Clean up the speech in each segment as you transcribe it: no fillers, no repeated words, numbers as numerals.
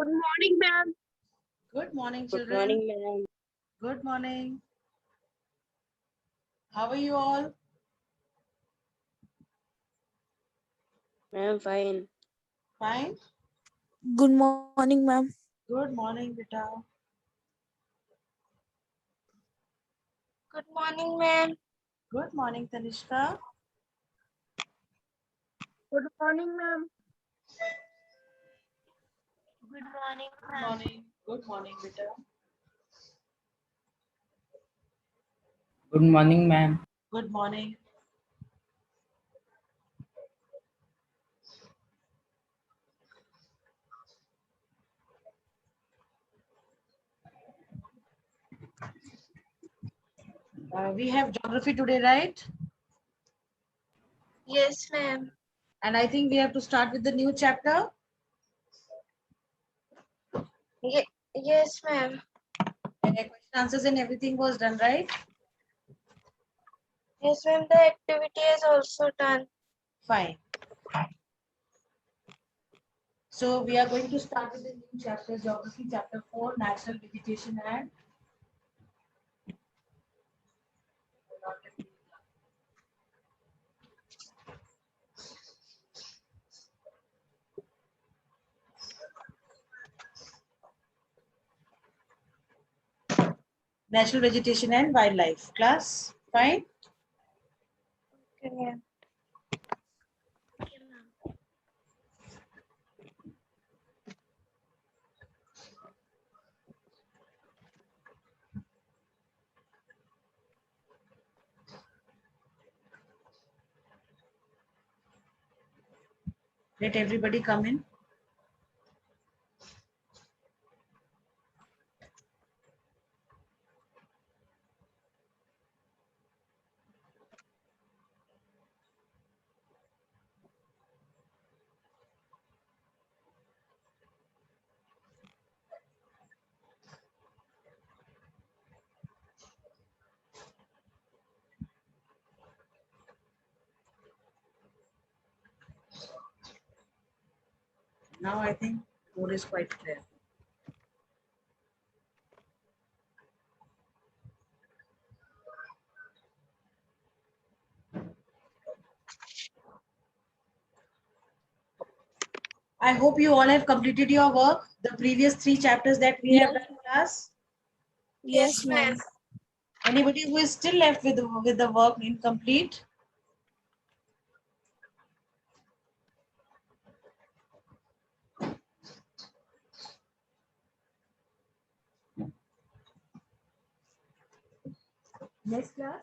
Good morning, ma'am. Good morning, Good children. morning, ma'am. Good morning. How are you all? Ma'am, fine. Fine. Good morning, ma'am. Good morning, beta. Good morning, ma'am. Good morning, Tanishka. Good morning, ma'am. Good morning, Good morning. Good morning, beta. Good morning, ma'am. Good morning. We have geography today, right? Yes, ma'am. And I think we have to start with the new chapter. Yes, ma'am. Question answers and everything was done, right? Yes, ma'am. The activity is also done. Fine. So we are going to start with the new chapter, geography, chapter 4, natural vegetation and natural vegetation and wildlife. Class, fine? Okay, ma'am. Okay, ma'am. Let everybody come in. Now I think board is quite clear. I hope you all have completed your work, the previous 3 chapters that we have done in class. Yes, ma'am. Anybody who is still left with the work incomplete? Next class.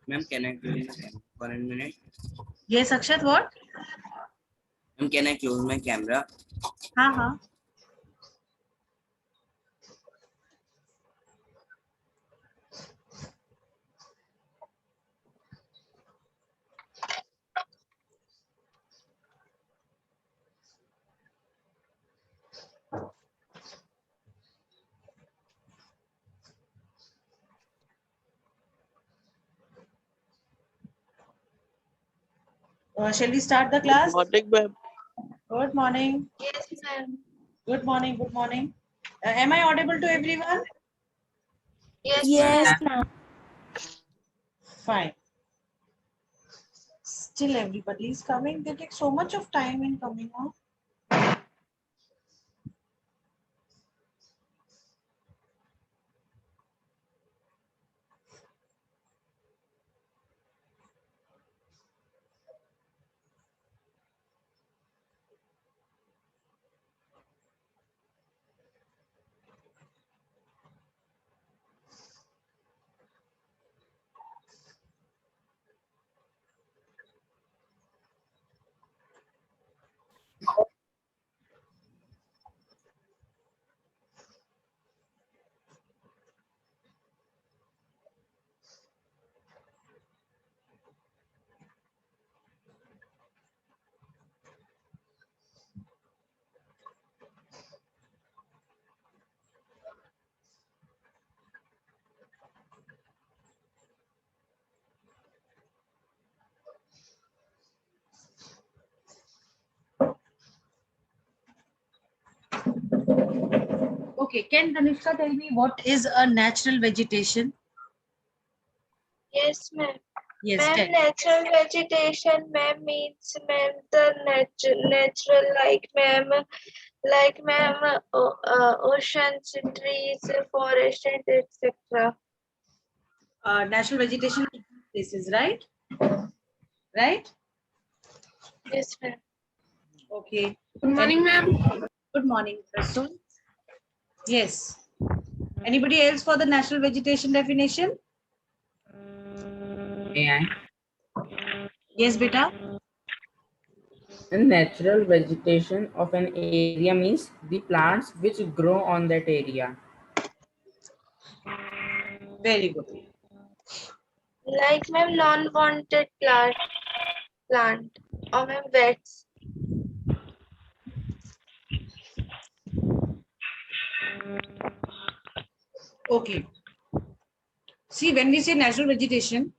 Ma'am, can I close for a minute? Yes, Akshat, what? Ma'am, can I close my camera? हाँ. Shall we start the class? Morning, ma'am. Good morning. Yes, ma'am. Good morning. Good morning. Am I audible to everyone? Yes, Yes, ma'am. ma'am. Fine. Still everybody is coming. They take so much of time in coming out. Okay, can Tanishka tell me what is a natural vegetation? Yes, ma'am. Yes, Ma'am, tell. natural vegetation, ma'am, means, ma'am, the natural, like, ma'am, oceans, trees, forest, and etc. Natural vegetation places, right? Right? Yes, ma'am. Okay. Good morning, ma'am. Good morning, Prasoon. Yes. Anybody else for the natural vegetation definition? May I? Yes, beta. The natural vegetation of an area means the plants which grow on that area. Very good. Like, ma'am, non-wanted plant, or ma'am, wets. Okay. See, when we say natural vegetation,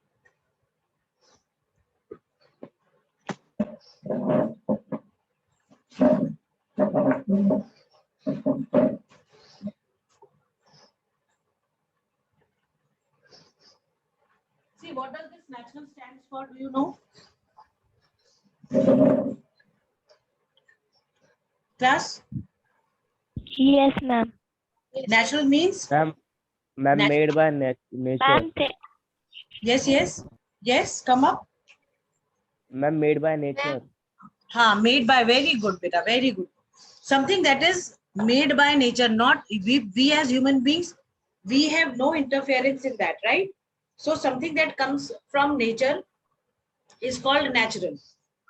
see what does this natural stands for? Do you know? Class? Yes, ma'am. Yes, Natural means? Ma'am, Nat- made by nature. Ma'am, Yes, yes. Yes, come up. Ma'am, made by nature. Made by, very good, beta, very good. Something that is made by nature, not we as human beings, we have no interference in that, right? So something that comes from nature is called natural,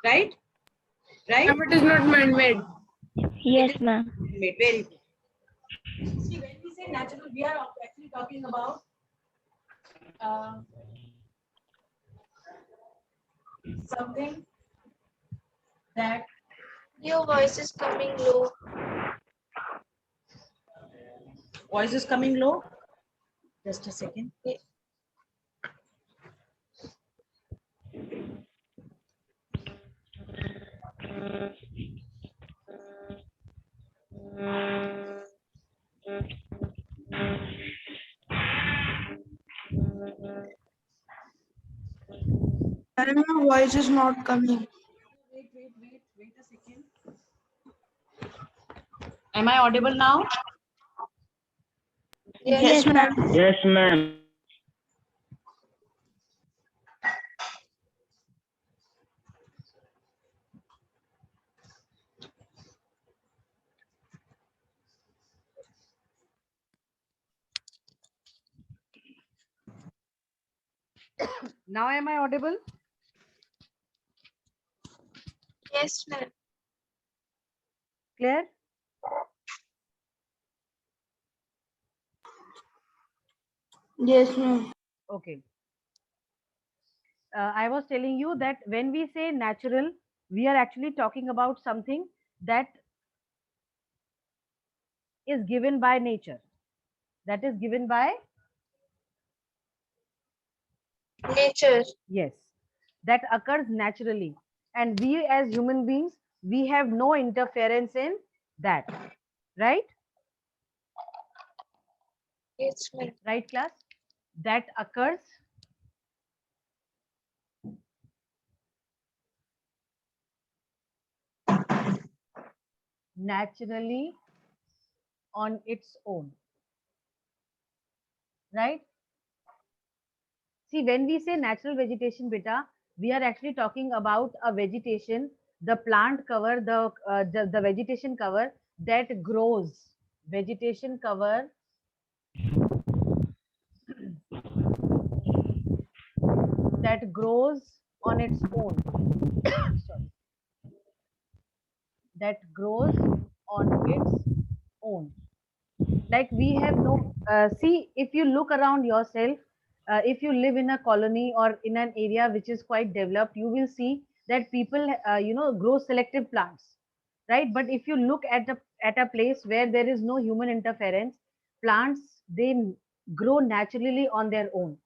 right? Right? Ma'am, it is not man-made. yes, ma'am. Made, very good. See, when we say natural, we are actually talking about something that your voice is coming low. voice is coming low. Just a second. Madam, your voice is not coming. Wait a second. Am I audible now? Yes, Yes, ma'am. Yes, ma'am. Now am I audible? yes, ma'am. Clear? Yes, ma'am. Okay. I was telling you that when we say natural, we are actually talking about something that is given by nature. That is given by, Nature. yes, that occurs naturally. And we as human beings, we have no interference in that. Right? Yes, ma'am. Right, class? That occurs naturally on its own. Right? See, when we say natural vegetation, beta, we are actually talking about a vegetation, the plant cover, the vegetation cover that grows. Vegetation cover that grows on its own. Sorry. That grows on its own. Like we have no, see, if you look around yourself, if you live in a colony or in an area which is quite developed, you will see that people, grow selective plants, right? But if you look at a place where there is no human interference, plants, they grow naturally on their own.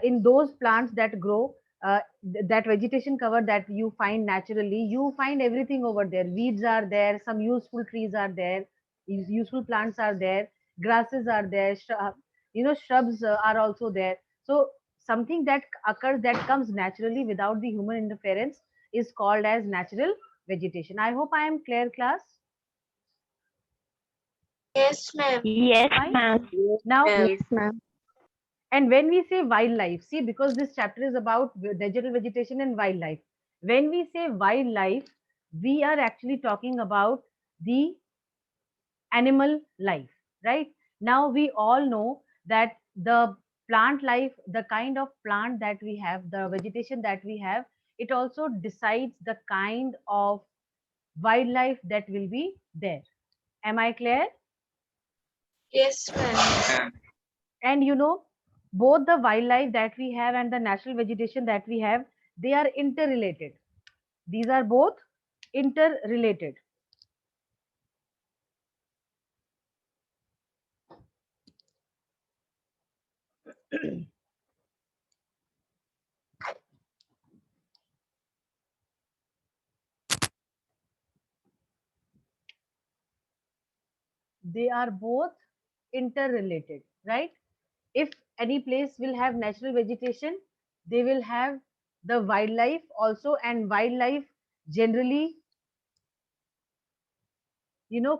In those plants that grow, that vegetation cover that you find naturally, you find everything over there. Weeds are there, some useful trees are there, useful plants are there, grasses are there, shrubs are also there. So something that occurs, that comes naturally without the human interference, is called as natural vegetation. I hope I am clear, class. Yes, ma'am. Yes, Fine. ma'am. Now, Yes, ma'am. and when we say wildlife, see, because this chapter is about digital vegetation and wildlife. When we say wildlife, we are actually talking about the animal life, right? Now we all know that the plant life, the kind of plant that we have, the vegetation that we have, it also decides the kind of wildlife that will be there. Am I clear? Yes, ma'am. And both the wildlife that we have and the natural vegetation that we have, they are interrelated. These are both interrelated. They are both interrelated, right? If any place will have natural vegetation, they will have the wildlife also, and wildlife generally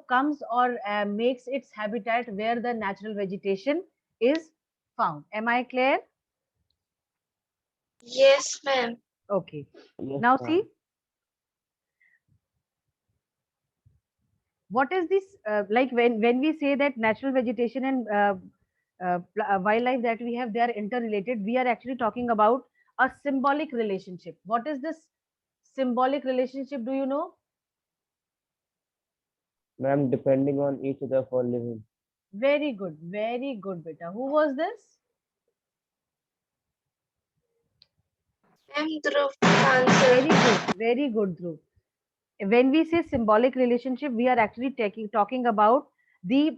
comes or makes its habitat where the natural vegetation is found. Am I clear? Yes, ma'am. Okay. Yes, Now ma'am. see, what is this, like when we say that natural vegetation and wildlife that we have, they are interrelated, we are actually talking about a symbolic relationship. What is this symbolic relationship, do you know? Ma'am, depending on each other for living. Very good, beta. Who was this? Ma'am, Dhruv answer. Very good, Dhruv. When we say symbolic relationship, we are actually talking about the,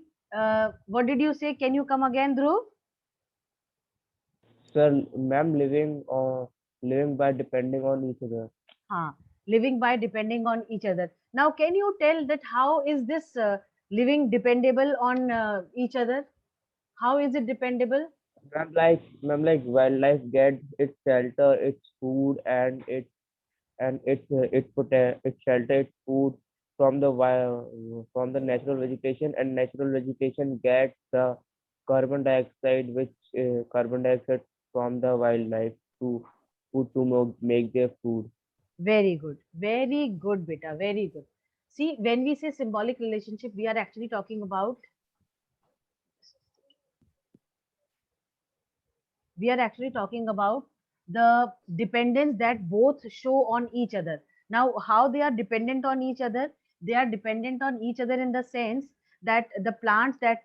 what did you say? Can you come again, Dhruv? Sir, ma'am, living by depending on each other. Living by depending on each other. Now, can you tell that how is this living dependable on each other? How is it dependable? Ma'am, like wildlife gets its shelter, its food, and its shelter, its food from from the natural vegetation, and natural vegetation gets the carbon dioxide from the wildlife to make their food. Very good, beta. Very good. See, when we say symbolic relationship, we are actually talking about the dependence that both show on each other. Now, how they are dependent on each other? They are dependent on each other in the sense that the plants that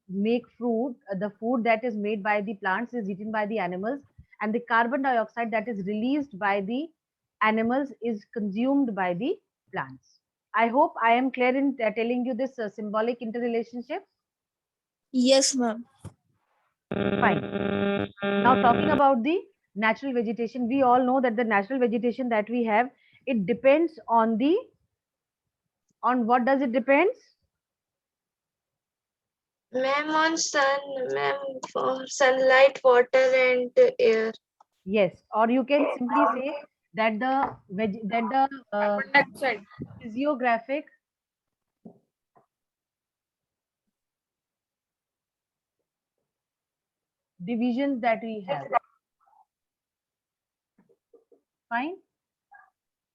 make fruit, the food that is made by the plants is eaten by the animals, and the carbon dioxide that is released by the animals is consumed by the plants. I hope I am clear in telling you this symbolic interrelationship. Yes, ma'am. Fine. Now, talking about the natural vegetation, we all know that the natural vegetation that we have, it depends on on what does it depends? Ma'am, on sun, ma'am, for sunlight, water, and air. Yes, or you can simply say that the Carbon dioxide. physiographic divisions that we have. Fine.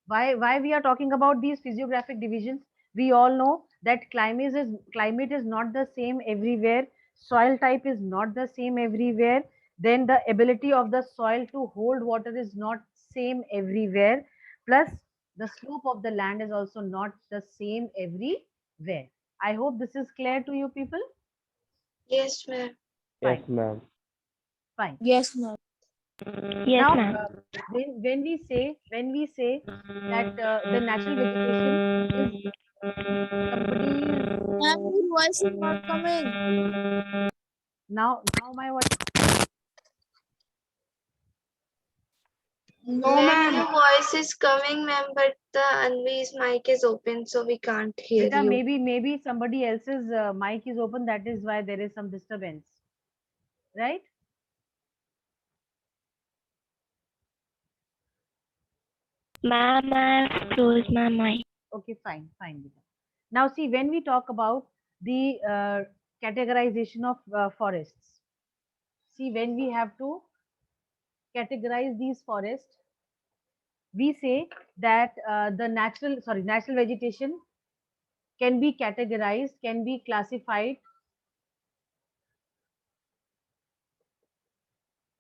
Why we are talking about these physiographic divisions? We all know that climate is not the same everywhere. Soil type is not the same everywhere. Then the ability of the soil to hold water is not same everywhere. Plus, the slope of the land is also not the same everywhere. I hope this is clear to you people. Yes, ma'am. Yes, Fine. ma'am. Fine. Yes, ma'am. Yes, Now, ma'am. when we say that the natural vegetation is somebody's, Ma'am, your voice is not coming. now my what? No, Ma'am, your ma'am. voice is coming, ma'am, but the Anvi's mic is open, so we can't hear Beta, you. maybe somebody else's mic is open. That is why there is some disturbance, right? Ma'am, I've closed my mic. Okay, fine, fine, Beta. Now, see, when we talk about the categorization of forests, see, when we have to categorize these forests, we say that the natural vegetation can be categorized, can be classified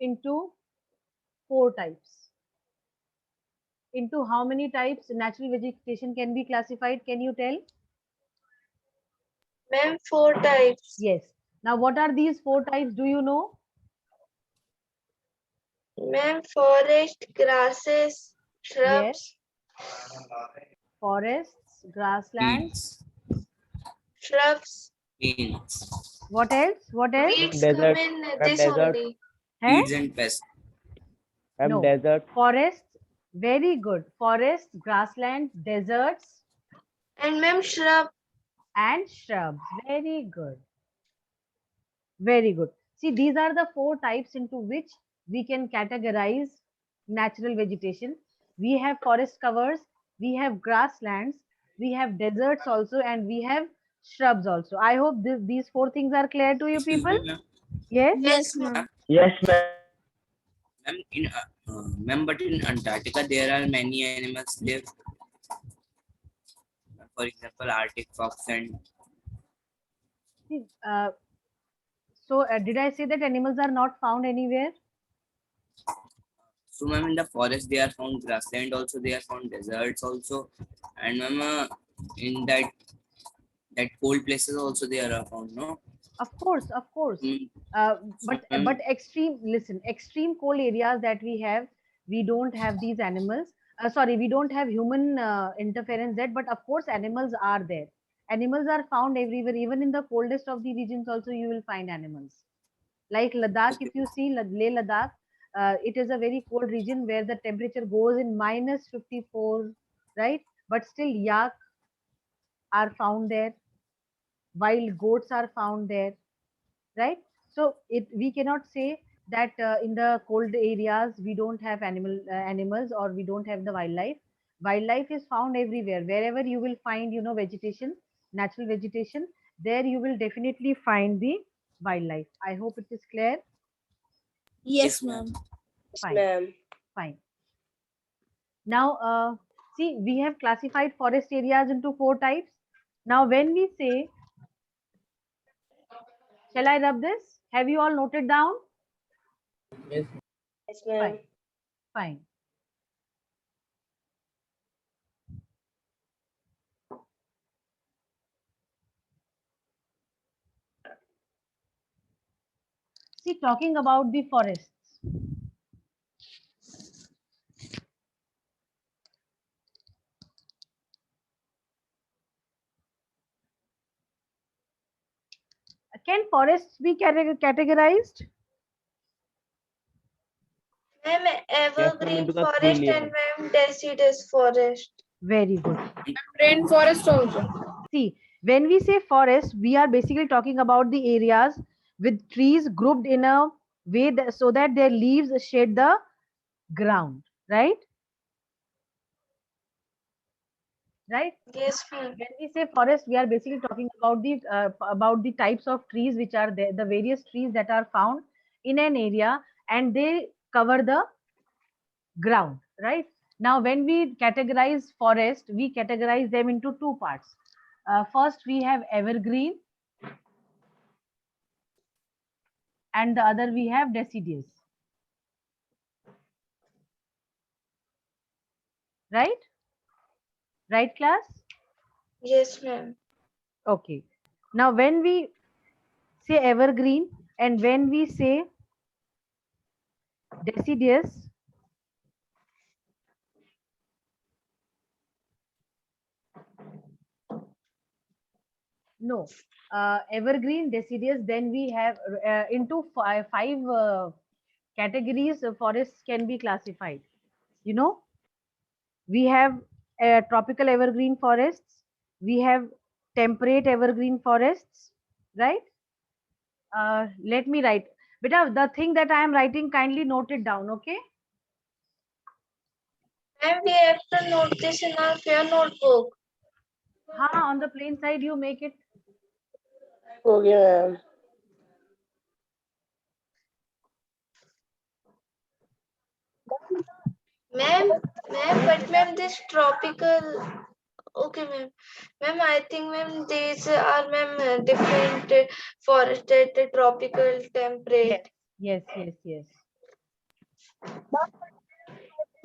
into 4 types. Into how many types natural vegetation can be classified? Can you tell? Ma'am, 4 types. Yes. Now, what are these 4 types? Do you know? Ma'am, forest, grasses, Yes. shrubs, Forests, grasslands. Fields. shrubs. Fields. What else? What else? Weeds come Desert. in Ma'am, this desert. only. Huh? Weeds and pests. Ma'am, No. desert. Forests. Very good. Forests, grasslands, deserts, And ma'am, shrub. and shrubs. Very good. Very good. See, these are the 4 types into which we can categorize natural vegetation. We have forest covers, we have grasslands, we have deserts also, and we have shrubs also. I hope these 4 things are clear to you Excuse me, people. ma'am. Yes? Yes, ma'am. Yes, ma'am. Ma'am, but in Antarctica there are many animals live. For example, Arctic fox and See, so, did I say that animals are not found anywhere? so, ma'am, in the forest they are found, grassland also they are found, deserts also, and ma'am, in that cold places also they are found. No. Of course, of course. Mm, so, But ma'am, extreme cold areas that we have, we don't have these animals. Sorry, we don't have human interference there. But of course, animals are there. Animals are found everywhere, even in the coldest of the regions. Also, you will find animals. Like Ladakh, okay. if you see Leh Ladakh, it is a very cold region where the temperature goes in -54, right? But still, yak are found there. Wild goats are found there, right? So we cannot say that in the cold areas we don't have animals, or we don't have the wildlife. Wildlife is found everywhere. Wherever you will find, vegetation, natural vegetation, there you will definitely find the wildlife. I hope it is clear. Yes, Yes, ma'am. ma'am. Fine, fine. Now, see, we have classified forest areas into 4 types. Now, when we say, shall I rub this? Have you all noted down? Yes. Fine, fine. See, talking about the forests. Can forests be categorized? Ma'am, evergreen into the three forest layers. and ma'am, deciduous forest. Very good. Rainforest also. See, when we say forest, we are basically talking about the areas with trees grouped in a way so that their leaves shade the ground, right? Right? Yes, ma'am. When we say forest, we are basically talking about the types of trees which are there, the various trees that are found in an area, and they cover the ground, right? Now, when we categorize forest, we categorize them into 2 parts. First, we have evergreen, and the other we have deciduous, right? Right, class? Yes, ma'am. Okay. Now, when we say evergreen and when we say deciduous, no, evergreen, deciduous, then we have into five categories forests can be classified. You know, we have tropical evergreen forests, we have temperate evergreen forests, right? Let me write. Beta, the thing that I am writing, kindly note it down, okay? Ma'am, we have to note this in our fair notebook. On the plain side, you make it. Okay, ma'am. But ma'am, this tropical. Okay, ma'am. Ma'am, I think, ma'am, these are, ma'am, different forested, tropical, temperate. Yes, yes, yes.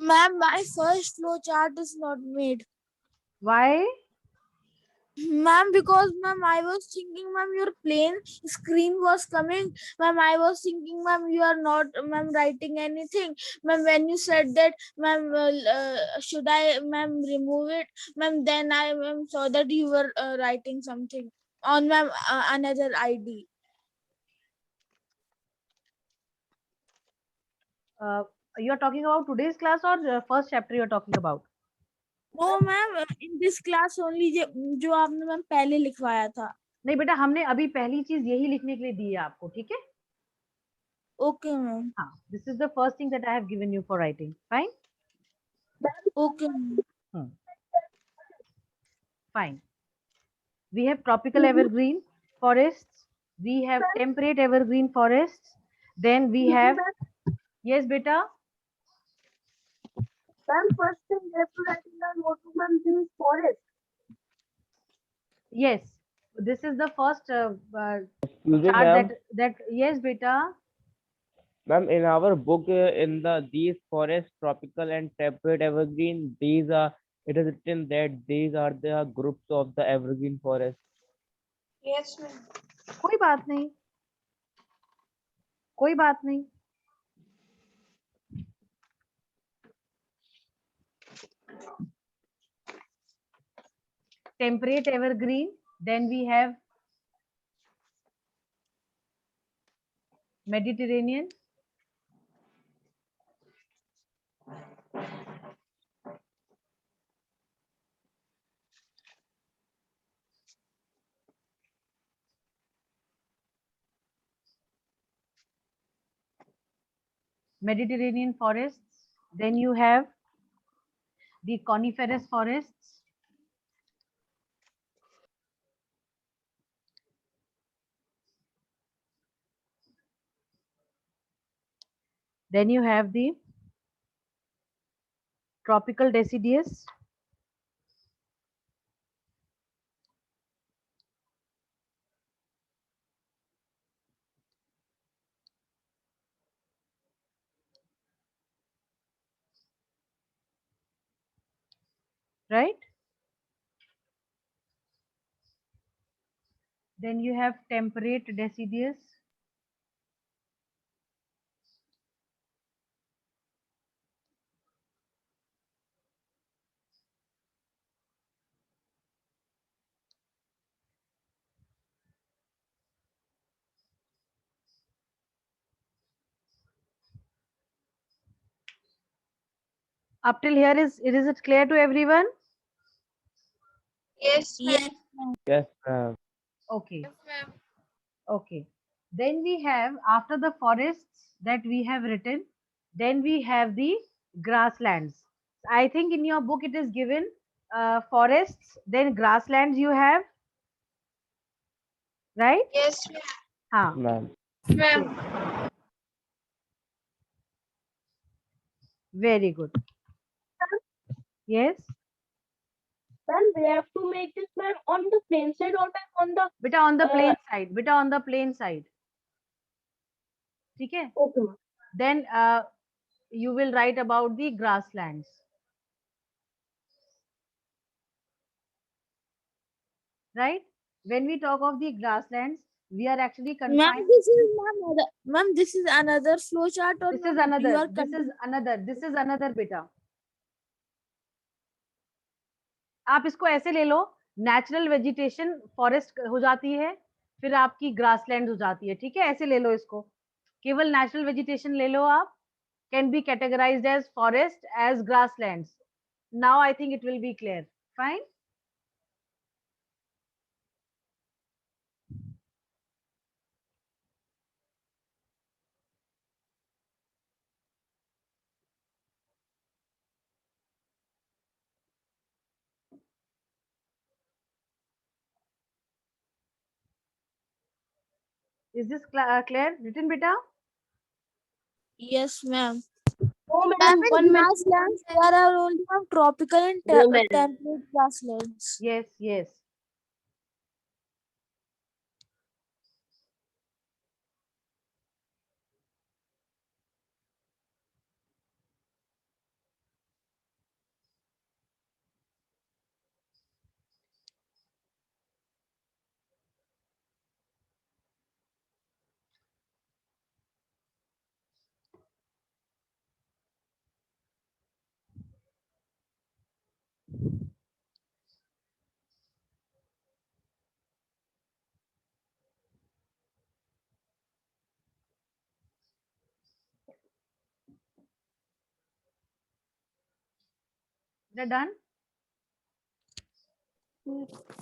Ma'am, my first flow chart is not made. Why? Ma'am, because ma'am, I was thinking, ma'am, your plain screen was coming. Ma'am, I was thinking, ma'am, you are not, ma'am, writing anything. Ma'am, when you said that, ma'am, should I, ma'am, remove it? Ma'am, then I, ma'am, saw that you were writing something on, ma'am, another ID. You are talking about today's class or first chapter you are talking about? No, ma'am, in this class only जो आपने ma'am पहले लिखवाया था. नहीं बेटा, हमने अभी पहली चीज यही लिखने के लिए दी है आपको, ठीक है? Okay, ma'am. हाँ, this is the first thing that I have given you for writing. Fine? Okay, ma'am. Fine. We have tropical evergreen forests. We have temperate evergreen forests. Then we have, yes beta, Ma'am, first thing we have to write in the notebook, ma'am, this forest. yes, this is the first Excuse me, chart ma'am. that yes beta. Ma'am, in our book, in these forests, tropical and temperate evergreen, it is written that these are the groups of the evergreen forest. Yes, ma'am. कोई बात नहीं, कोई बात नहीं. Temperate evergreen, then we have Mediterranean, Mediterranean forests. Then you have the coniferous forests. Then you have the tropical deciduous. Right? Then you have temperate deciduous. Up till here, is it clear to everyone? Yes, ma'am. Yes, ma'am. Yes, ma'am. Okay. Yes, ma'am. Okay. Then we have, after the forests that we have written, then we have the grasslands. I think in your book it is given forests, then grasslands you have, right? Yes, ma'am. Haan. Ma'am. Ma'am. Very good. Yes. Ma'am, we have to make this, ma'am, on the plain side or ma'am on the. Beta on the plain side. Beta on the plain side. Okay. Okay, ma'am. Then you will write about the grasslands. Right? When we talk of the grasslands, we are actually Ma'am, confined. this is another flow chart or This ma'am, is another. you are This is another बेटा. आप इसको ऐसे ले लो, natural vegetation forest हो जाती है, फिर आपकी ग्रासलैंड हो जाती है, ठीक है? ऐसे ले लो इसको, केवल नेचुरल वेजिटेशन ले लो आप, can be categorized as forest, as grasslands. Now I think it will be clear. Fine. Is this clear? Written, beta? Yes, ma'am. Oh, Ma'am, ma'am, in 1 minute. grasslands, there are only tropical and No, ma'am. temperate grasslands. Yes, yes. Is that done?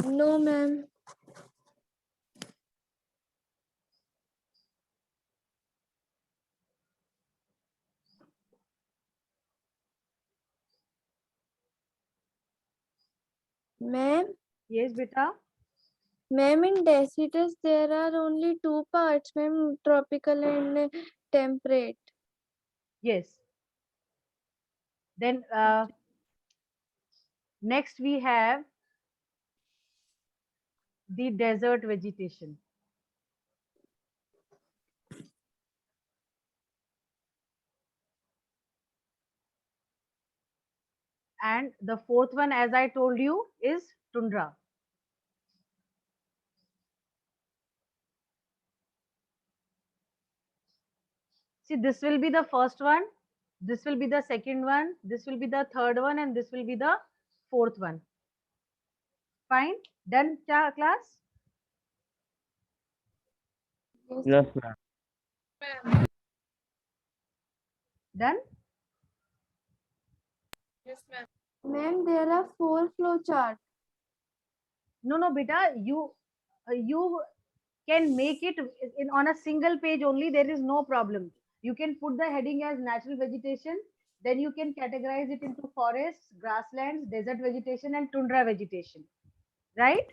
No, ma'am. Ma'am, Yes, beta. ma'am, in Tacitus, there are only two parts, ma'am, tropical and temperate. Yes. Then next we have the desert vegetation. And the fourth one, as I told you, is tundra. See, this will be the first one, this will be the second one, this will be the third one, and this will be the fourth one. Fine. Done, class? Yes, ma'am. Done? Yes, ma'am. Ma'am, there are four flow charts. No, no, beta, you can make it in on a single page only. There is no problem. You can put the heading as natural vegetation. Then you can categorize it into forests, grasslands, desert vegetation, and tundra vegetation. Right?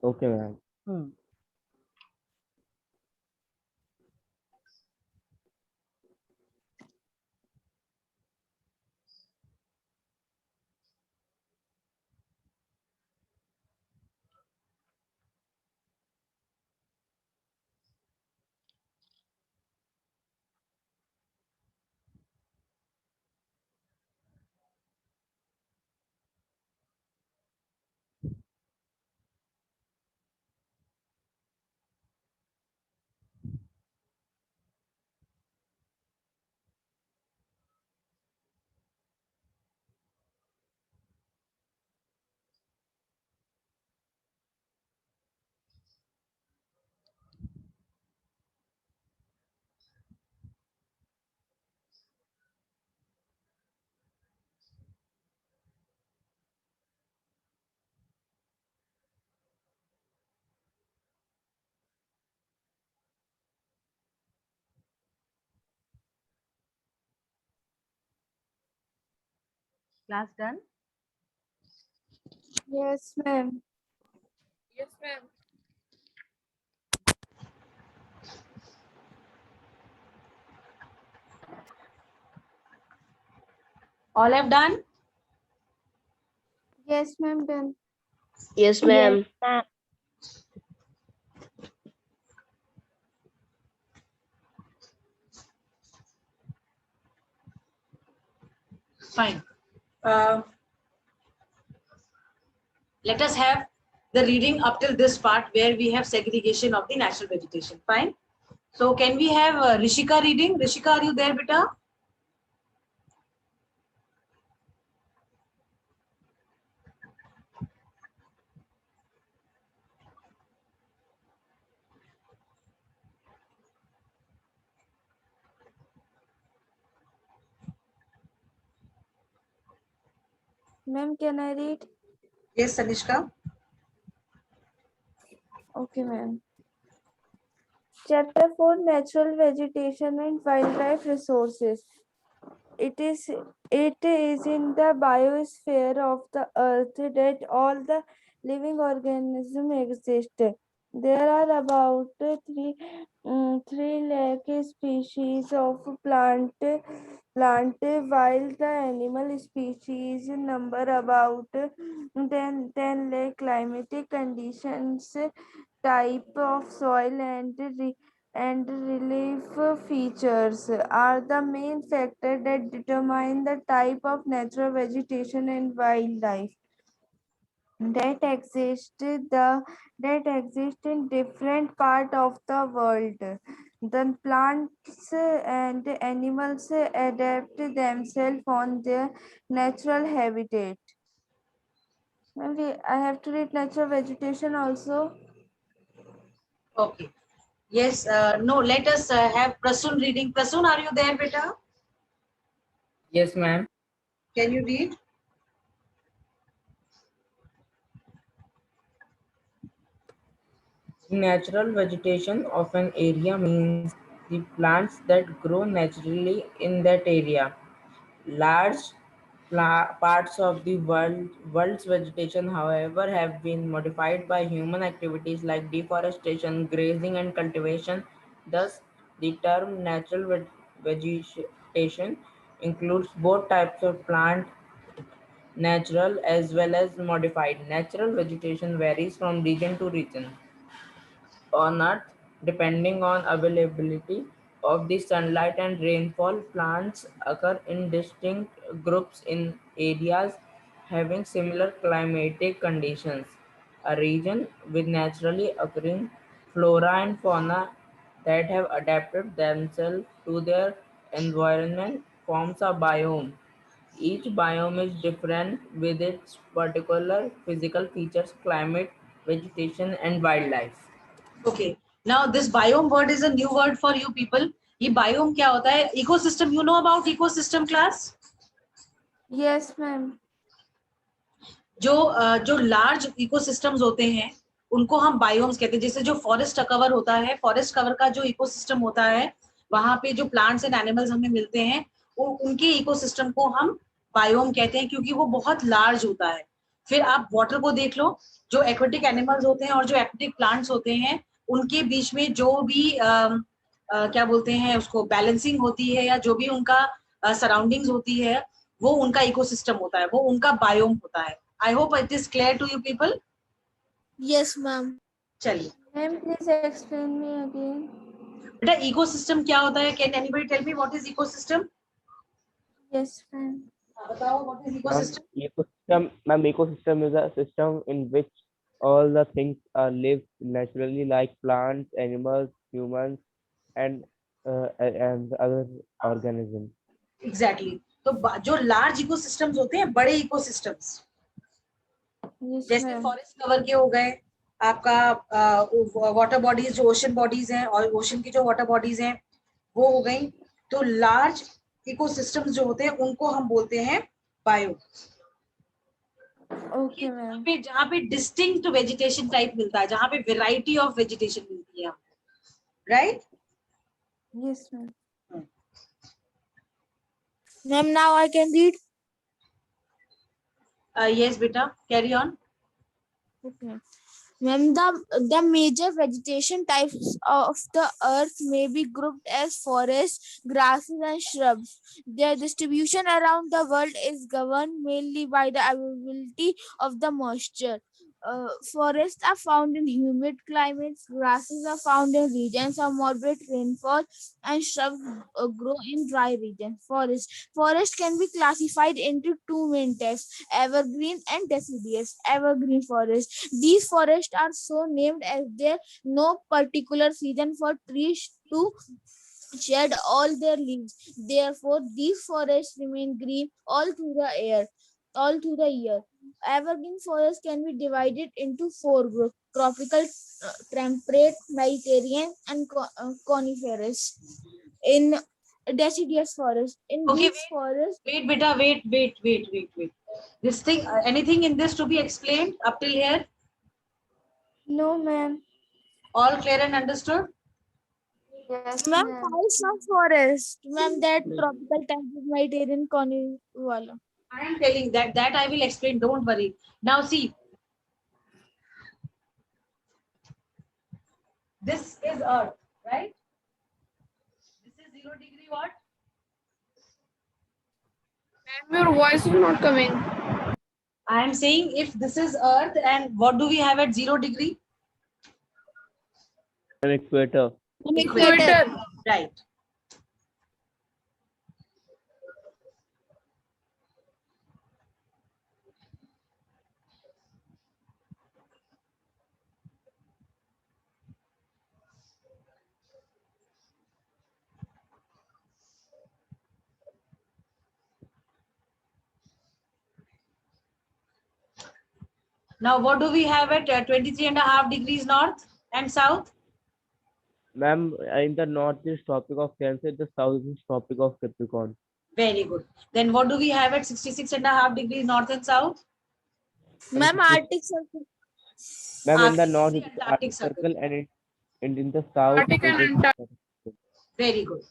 Okay, ma'am. Hmm. Class done? Yes, ma'am. Yes, ma'am. All have done? Yes, ma'am, done. Yes, Yes, ma'am. ma'am. Fine. Let us have the reading up till this part where we have segregation of the natural vegetation. Fine. So can we have Rishika reading? Rishika, are you there, beta? Ma'am, can I read? Yes, Tanishka. Okay, ma'am. Chapter 4, Natural Vegetation and Wildlife Resources. It is in the biosphere of the earth that all the living organisms exist. There are about 3 lakh species of plant, while the animal species number about 10 lakh. Climatic conditions, type of soil, and relief features are the main factor that determine the type of natural vegetation and wildlife that exist in different part of the world. The plants and animals adapt themselves on their natural habitat. I have to read natural vegetation also. Okay. Yes, no, let us have Prasun reading. Prasun, are you there, beta? Yes, ma'am. Can you read? Natural vegetation of an area means the plants that grow naturally in that area. Large parts of the world's vegetation, however, have been modified by human activities like deforestation, grazing, and cultivation. Thus, the term natural vegetation includes both types of plant, natural as well as modified. Natural vegetation varies from region to region on Earth, depending on availability of the sunlight and rainfall. Plants occur in distinct groups in areas having similar climatic conditions. A region with naturally occurring flora and fauna that have adapted themselves to their environment forms a biome. Each biome is different with its particular physical features, climate, vegetation, and wildlife. Okay. Now this biome word is a new word for you people. ये biome क्या होता है? Ecosystem. You know about ecosystem class? Yes, ma'am. जो large ecosystems होते हैं उनको हम biomes कहते हैं. जैसे जो फॉरेस्ट कवर होता है, फॉरेस्ट कवर का जो इकोसिस्टम होता है, वहां पे जो प्लांट्स एंड एनिमल्स हमें मिलते हैं, उनके इकोसिस्टम को हम बायोम कहते हैं क्योंकि वो बहुत लार्ज होता है. फिर आप वाटर को देख लो, जो एक्वेटिक एनिमल्स होते हैं और जो एक्वेटिक प्लांट्स होते हैं, उनके बीच में जो भी क्या बोलते हैं उसको, बैलेंसिंग होती है या जो भी उनका सराउंडिंग्स होती है, वो उनका इकोसिस्टम होता है, वो उनका बायोम होता है. I hope it is clear to you people. Yes, ma'am. चलिए. Ma'am, please explain me again. बेटा इकोसिस्टम क्या होता है? Can anybody tell me what is ecosystem? Yes, ma'am. बताओ what is ecosystem? Ecosystem is a system in which all the things live naturally, like plants, animals, humans, and other organisms. Exactly. तो जो large ecosystems होते हैं, बड़े ecosystems, Yes, जैसे ma'am. Forest cover के हो गए, आपका वाटर बॉडीज जो ओशन बॉडीज हैं और ओशन की जो वाटर बॉडीज हैं वो हो गई. तो लार्ज इकोसिस्टम्स जो होते हैं उनको हम बोलते हैं बायो. Okay, ma'am. जहाँ पे डिस्टिंक्ट वेजिटेशन टाइप मिलता है, जहाँ पे वेराइटी ऑफ वेजिटेशन मिलती है, right? Yes, ma'am. Ma'am, now I can read. Yes, beta, carry on. Okay. Ma'am, the major vegetation types of the earth may be grouped as forests, grasses, and shrubs. Their distribution around the world is governed mainly by the availability of the moisture. Forests are found in humid climates, grasses are found in regions of moderate rainfall, and shrubs grow in dry regions. Forest can be classified into two main types: evergreen and deciduous. Evergreen forest. These forests are so named as there no particular season for trees to shed all their leaves. Therefore, these forests remain green all through the year. Evergreen forests can be divided into four groups: tropical, temperate, Mediterranean, and coniferous. In deciduous forest. In Okay, these forests, wait, beta, wait. This thing, anything in this to be explained up till here? No, ma'am. All clear and understood? Yes, Ma'am, ma'am. forest of forest. Ma'am, that tropical temperate Mediterranean conical wala. I am telling that I will explain. Don't worry. Now see, this is Earth, right? This is 0 degree what? Ma'am, your voice is not coming. I am saying if this is Earth, and what do we have at 0 degree? An equator. Equator. Right. Now, what do we have at 23.5 degrees north and south? Ma'am, in the north is Tropic of Cancer, the south is Tropic of Capricorn. Very good. Then what do we have at 66.5 degrees north and south? Ma'am, Arctic Circle. Ma'am, in the Arctic north Sea is and Arctic Circle, and in the south Arctic it and is Antarctic. Very good.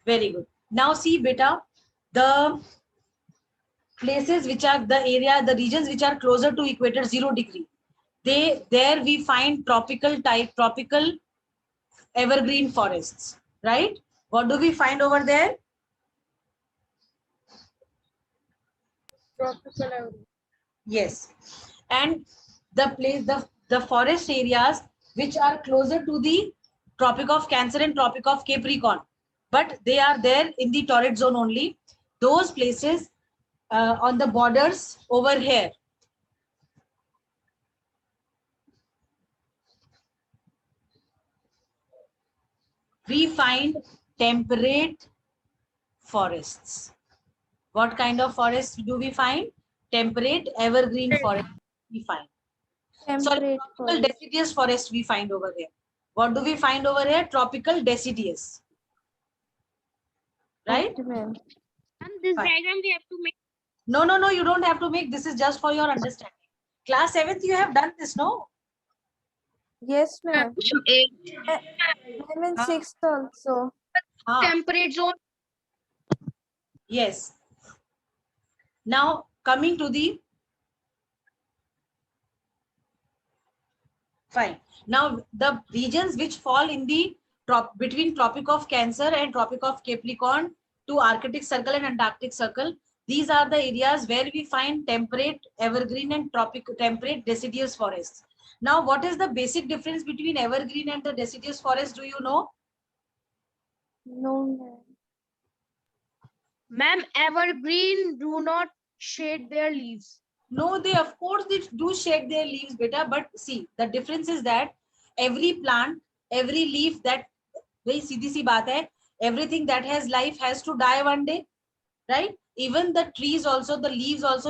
Very good. Now see, beta, the places which are the area, the regions which are closer to equator 0 degree, there we find tropical evergreen forests, right? What do we find over there? Tropical evergreen. Yes. And the forest areas which are closer to the Tropic of Cancer and Tropic of Capricorn, but they are there in the torrid zone only. Those places on the borders over here. We find temperate forests. What kind of forests do we find? Temperate evergreen forest we find. Sorry, Temperate tropical forest. deciduous forest we find over here. What do we find over here? Tropical deciduous. Right? Okay, ma'am. And this Fine. diagram we have to make. No, you don't have to make. This is just for your understanding. Class 7th, you have done this, no? Yes, ma'am. I'm in Ah. 6th also. Temperate zone. Yes. Now, coming to the fine. Now, the regions which fall in the between Tropic of Cancer and Tropic of Capricorn to Arctic Circle and Antarctic Circle, these are the areas where we find temperate evergreen and temperate deciduous forests. Now, what is the basic difference between evergreen and the deciduous forest? Do you know? No, ma'am. Ma'am, evergreen do not shade their leaves. No, they of course they do shed their leaves, beta. But see, the difference is that every plant, every leaf that very सीधी सी बात है, everything that has life has to die one day, right? Even the trees also, the leaves also